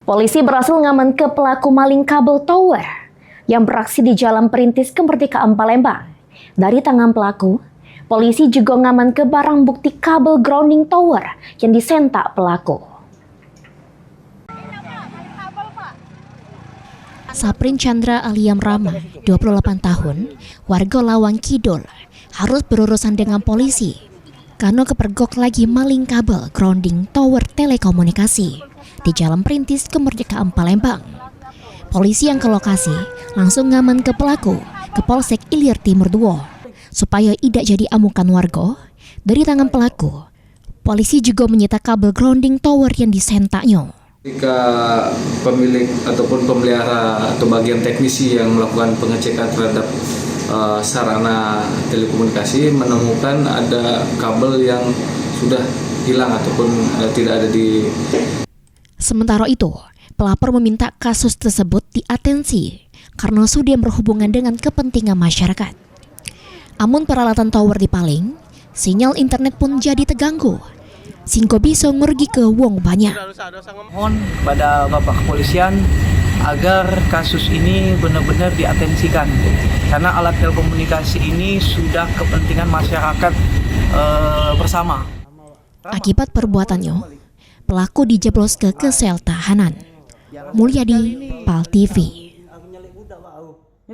Polisi berhasil mengamankan pelaku maling kabel tower yang beraksi di Jalan Perintis Kemerdekaan Palembang. Dari tangan pelaku, polisi juga mengamankan barang bukti kabel grounding tower yang disentak pelaku. Saprin Chandra Aliam Rama, 28 tahun, warga Lawang Kidul, harus berurusan dengan polisi karena kepergok lagi maling kabel grounding tower telekomunikasi di Jalan Perintis Kemerdekaan Palembang. Polisi yang ke lokasi langsung ngaman ke pelaku ke Polsek Ilir Timur 2 supaya tidak jadi amukan warga. Dari tangan pelaku, polisi juga menyita kabel grounding tower yang disentaknya. Jika pemilik ataupun pemelihara atau bagian teknisi yang melakukan pengecekan terhadap sarana telekomunikasi menemukan ada kabel yang sudah hilang ataupun tidak ada di. Sementara itu, pelapor meminta kasus tersebut diatensi karena sudah berhubungan dengan kepentingan masyarakat. Amun peralatan tower dipaling, sinyal internet pun jadi terganggu, sehingga bisa merugi ke wong banyak. Mohon pada Bapak Kepolisian agar kasus ini benar-benar diatensikan, karena alat telekomunikasi ini sudah kepentingan masyarakat bersama. Akibat perbuatannya, pelaku dijeblos ke sel tahanan. Mulyadi, PAL TV.